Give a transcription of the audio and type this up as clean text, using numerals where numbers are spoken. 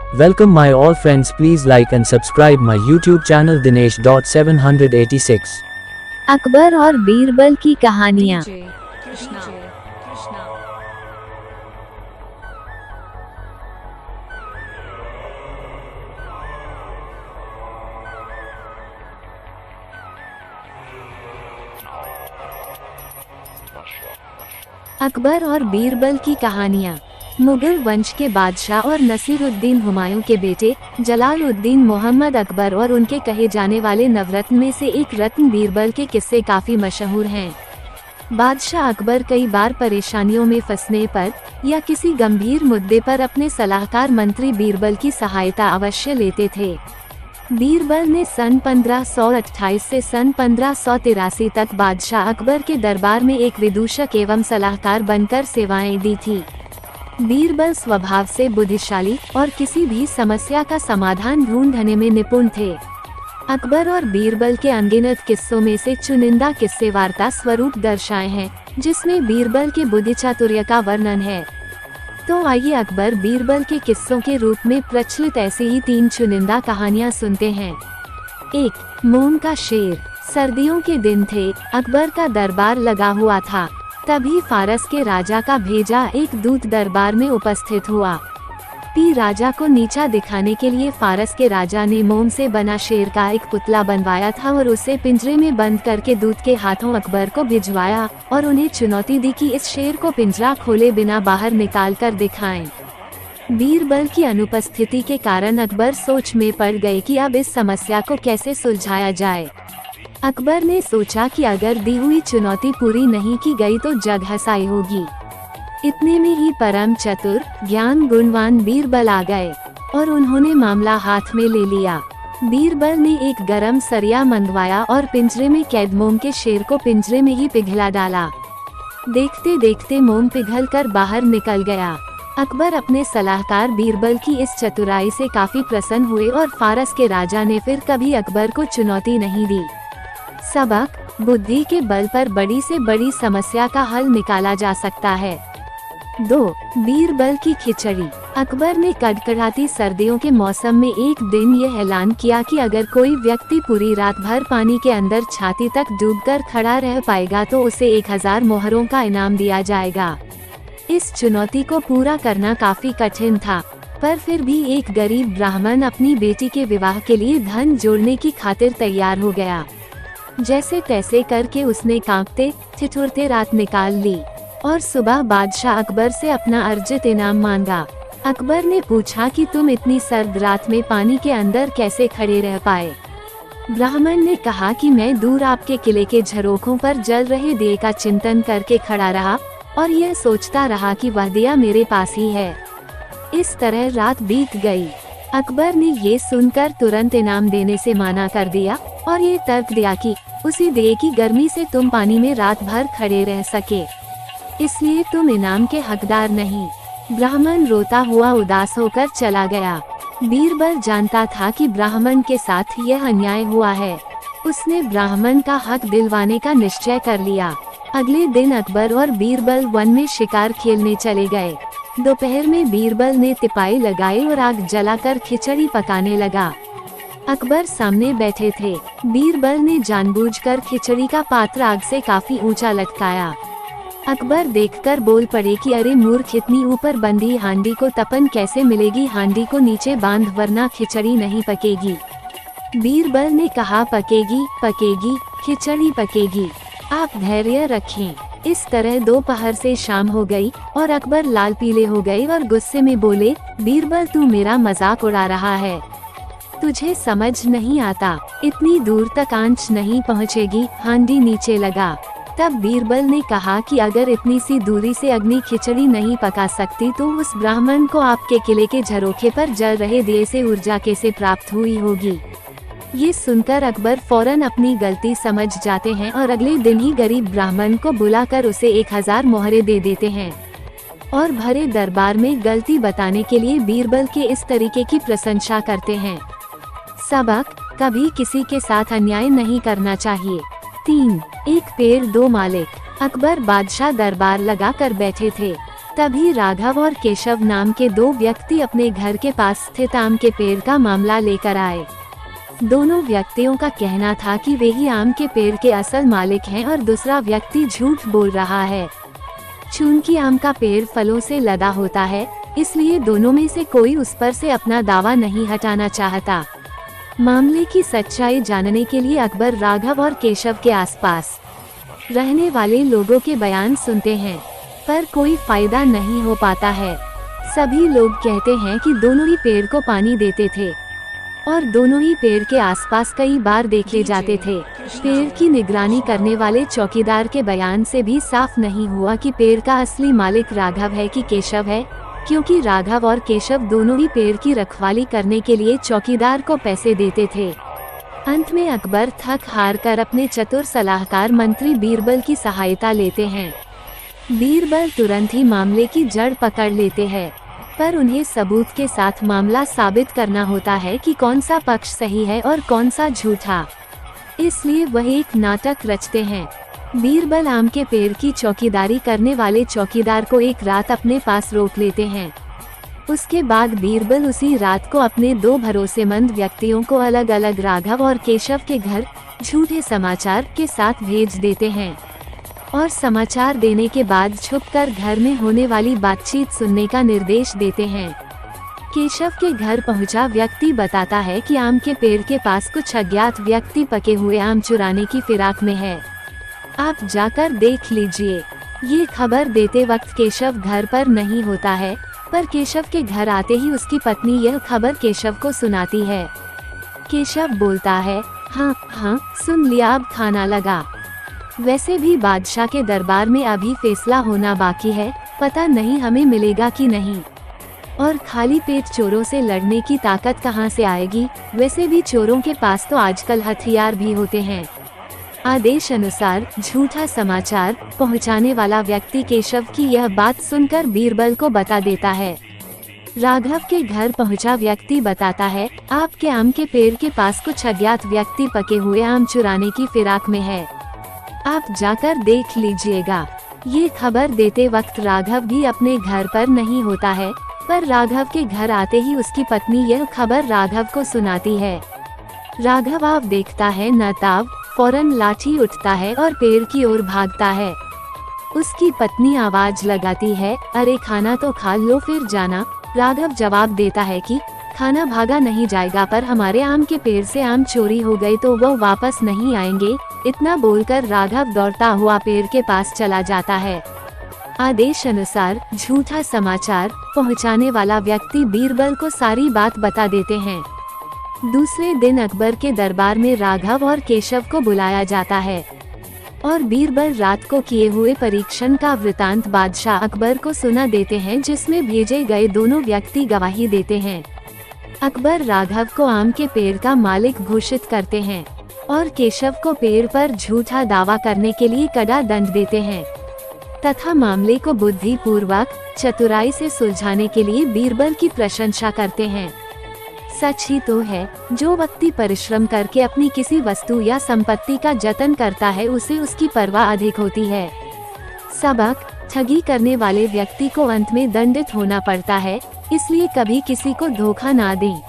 Welcome my all friends, please like and subscribe my YouTube channel Dinesh.786। Akbar और बीरबल की कहानियाँ। अकबर और बीरबल की कहानियाँ। मुगल वंश के बादशाह और नसीरुद्दीन हुमायूं के बेटे जलालुद्दीन मोहम्मद अकबर और उनके कहे जाने वाले नवरत्न में से एक रत्न बीरबल के किस्से काफी मशहूर हैं। बादशाह अकबर कई बार परेशानियों में फंसने पर या किसी गंभीर मुद्दे पर अपने सलाहकार मंत्री बीरबल की सहायता अवश्य लेते थे। बीरबल ने सन 1528 से सन 1583 तक बादशाह अकबर के दरबार में एक विदूषक एवं सलाहकार बनकर सेवाएं दी थी। बीरबल स्वभाव से बुद्धिशाली और किसी भी समस्या का समाधान ढूंढने में निपुण थे। अकबर और बीरबल के अनगिनत किस्सों में से चुनिंदा किस्से वार्ता स्वरूप दर्शाए हैं, जिसमें बीरबल के बुद्धि चातुर्य का वर्णन है। तो आइए अकबर बीरबल के किस्सों के रूप में प्रचलित ऐसी ही 3 चुनिंदा कहानियां सुनते हैं। 1. मोम का शेर। सर्दियों के दिन थे, अकबर का दरबार लगा हुआ था। तभी फारस के राजा का भेजा एक दूत दरबार में उपस्थित हुआ। राजा को नीचा दिखाने के लिए फारस के राजा ने मोम से बना शेर का एक पुतला बनवाया था और उसे पिंजरे में बंद करके दूत के हाथों अकबर को भिजवाया और उन्हें चुनौती दी कि इस शेर को पिंजरा खोले बिना बाहर निकाल कर दिखाएं। बीरबल की अनुपस्थिति के कारण अकबर सोच में पड़ गए कि अब इस समस्या को कैसे सुलझाया जाए। अकबर ने सोचा कि अगर दी हुई चुनौती पूरी नहीं की गई तो जग हंसाई होगी। इतने में ही परम चतुर ज्ञान गुणवान बीरबल आ गए और उन्होंने मामला हाथ में ले लिया। बीरबल ने एक गरम सरिया मंगवाया और पिंजरे में कैद मोम के शेर को पिंजरे में ही पिघला डाला। देखते देखते मोम पिघलकर बाहर निकल गया। अकबर अपने सलाहकार बीरबल की इस चतुराई से काफी प्रसन्न हुए और फारस के राजा ने फिर कभी अकबर को चुनौती नहीं दी। सबक: बुद्धि के बल पर बड़ी से बड़ी समस्या का हल निकाला जा सकता है। 2. बीरबल की खिचड़ी। अकबर ने कड़कड़ाती सर्दियों के मौसम में एक दिन यह ऐलान किया कि अगर कोई व्यक्ति पूरी रात भर पानी के अंदर छाती तक डूबकर खड़ा रह पाएगा तो उसे 1000 मोहरों का इनाम दिया जाएगा। इस चुनौती को पूरा करना काफी कठिन था, पर फिर भी एक गरीब ब्राह्मण अपनी बेटी के विवाह के लिए धन जोड़ने की खातिर तैयार हो गया। जैसे तैसे करके उसने कांपते ठिठुरते रात निकाल ली और सुबह बादशाह अकबर से अपना अर्जित इनाम मांगा। अकबर ने पूछा कि तुम इतनी सर्द रात में पानी के अंदर कैसे खड़े रह पाए। ब्राह्मण ने कहा कि मैं दूर आपके किले के झरोखों पर जल रहे दिए का चिंतन करके खड़ा रहा और यह सोचता रहा कि वह दिया मेरे पास ही है। इस तरह रात बीत गई। अकबर ने ये सुनकर तुरंत इनाम देने से मना कर दिया और ये तर्क दिया कि उसी दिए की गर्मी से तुम पानी में रात भर खड़े रह सके, इसलिए तुम इनाम के हकदार नहीं। ब्राह्मण रोता हुआ उदास होकर चला गया। बीरबल जानता था कि ब्राह्मण के साथ यह अन्याय हुआ है। उसने ब्राह्मण का हक दिलवाने का निश्चय कर लिया। अगले दिन अकबर और बीरबल वन में शिकार खेलने चले गए। दोपहर में बीरबल ने तिपाई लगाई और आग जलाकर खिचड़ी पकाने लगा। अकबर सामने बैठे थे। बीरबल ने जानबूझकर खिचड़ी का पात्र आग से काफी ऊंचा लटकाया। अकबर देखकर बोल पड़े कि अरे मूर्ख, इतनी ऊपर बंधी हांडी को तपन कैसे मिलेगी, हांडी को नीचे बांध वरना खिचड़ी नहीं पकेगी। बीरबल ने कहा पकेगी पकेगी, खिचड़ी पकेगी, आप धैर्य रखें। इस तरह दोपहर से शाम हो गई और अकबर लाल पीले हो गए और गुस्से में बोले, बीरबल तू मेरा मजाक उड़ा रहा है, तुझे समझ नहीं आता, इतनी दूर तक आंच नहीं पहुँचेगी, हांडी नीचे लगा। तब बीरबल ने कहा कि अगर इतनी सी दूरी से अग्नि खिचड़ी नहीं पका सकती तो उस ब्राह्मण को आपके किले के झरोखे पर जल रहे दिए से ऊर्जा कैसे प्राप्त हुई होगी। ये सुनकर अकबर फौरन अपनी गलती समझ जाते हैं और अगले दिन ही गरीब ब्राह्मण को बुलाकर उसे 1000 मोहरे दे देते हैं और भरे दरबार में गलती बताने के लिए बीरबल के इस तरीके की प्रशंसा करते हैं। सबक: कभी किसी के साथ अन्याय नहीं करना चाहिए। 3. एक पेड़ दो मालिक। अकबर बादशाह दरबार लगा कर बैठे थे। तभी राघव और केशव नाम के दो व्यक्ति अपने घर के पास स्थित आम के पेड़ का मामला लेकर आए। दोनों व्यक्तियों का कहना था कि वे ही आम के पेड़ के असल मालिक हैं और दूसरा व्यक्ति झूठ बोल रहा है। चूंकि आम का पेड़ फलों से लदा होता है, इसलिए दोनों में से कोई उस पर से अपना दावा नहीं हटाना चाहता। मामले की सच्चाई जानने के लिए अकबर राघव और केशव के आसपास रहने वाले लोगों के बयान सुनते हैं, पर कोई फायदा नहीं हो पाता है। सभी लोग कहते हैं कि दोनों ही पेड़ को पानी देते थे और दोनों ही पेड़ के आसपास कई बार देखे जाते थे। पेड़ की निगरानी करने वाले चौकीदार के बयान से भी साफ नहीं हुआ कि पेड़ का असली मालिक राघव है कि केशव है, क्योंकि राघव और केशव दोनों ही पेड़ की रखवाली करने के लिए चौकीदार को पैसे देते थे। अंत में अकबर थक हार कर अपने चतुर सलाहकार मंत्री बीरबल की सहायता लेते हैं। बीरबल तुरंत ही मामले की जड़ पकड़ लेते हैं, पर उन्हें सबूत के साथ मामला साबित करना होता है कि कौन सा पक्ष सही है और कौन सा झूठा। इसलिए वह एक नाटक रचते हैं। बीरबल आम के पेड़ की चौकीदारी करने वाले चौकीदार को एक रात अपने पास रोक लेते हैं। उसके बाद बीरबल उसी रात को अपने दो भरोसेमंद व्यक्तियों को अलग अलग राघव और केशव के घर झूठे समाचार के साथ भेज देते हैं और समाचार देने के बाद छुपकर घर में होने वाली बातचीत सुनने का निर्देश देते हैं। केशव के घर पहुंचा व्यक्ति बताता है कि आम के पेड़ के पास कुछ अज्ञात व्यक्ति पके हुए आम चुराने की फिराक में है, आप जाकर देख लीजिए। ये खबर देते वक्त केशव घर पर नहीं होता है, पर केशव के घर आते ही उसकी पत्नी यह खबर केशव को सुनाती है। केशव बोलता है, हाँ सुन लिया, अब खाना लगा। वैसे भी बादशाह के दरबार में अभी फैसला होना बाकी है, पता नहीं हमें मिलेगा कि नहीं। और खाली पेट चोरों से लड़ने की ताकत कहाँ से आएगी, वैसे भी चोरों के पास तो आजकल हथियार भी होते हैं। आदेश अनुसार झूठा समाचार पहुंचाने वाला व्यक्ति केशव की यह बात सुनकर बीरबल को बता देता है। राघव के घर पहुंचा व्यक्ति बताता है, आपके आम के पेड़ के पास कुछ अज्ञात व्यक्ति पके हुए आम चुराने की फिराक में है, आप जाकर देख लीजिएगा। ये खबर देते वक्त राघव भी अपने घर पर नहीं होता है, पर राघव के घर आते ही उसकी पत्नी यह खबर राघव को सुनाती है। राघव आप देखता है न ताब फौरन लाठी उठता है और पेड़ की ओर भागता है। उसकी पत्नी आवाज लगाती है, अरे खाना तो खा लो फिर जाना। राघव जवाब देता है कि खाना भागा नहीं जाएगा, पर हमारे आम के पेड़ से आम चोरी हो गए तो वो वापस नहीं आएंगे। इतना बोलकर राघव दौड़ता हुआ पेड़ के पास चला जाता है। आदेश अनुसार झूठा समाचार पहुंचाने वाला व्यक्ति बीरबल को सारी बात बता देते हैं। दूसरे दिन अकबर के दरबार में राघव और केशव को बुलाया जाता है और बीरबल रात को किए हुए परीक्षण का वृतांत बादशाह अकबर को सुना देते हैं, जिसमें भेजे गए दोनों व्यक्ति गवाही देते हैं। अकबर राघव को आम के पेड़ का मालिक घोषित करते हैं और केशव को पेड़ पर झूठा दावा करने के लिए कड़ा दंड देते हैं तथा मामले को बुद्धिपूर्वक चतुराई से सुलझाने के लिए बीरबल की प्रशंसा करते हैं। सच ही तो है, जो व्यक्ति परिश्रम करके अपनी किसी वस्तु या संपत्ति का जतन करता है उसे उसकी परवाह अधिक होती है। सबक, ठगी करने वाले व्यक्ति को अंत में दंडित होना पड़ता है, इसलिए कभी किसी को धोखा ना दें।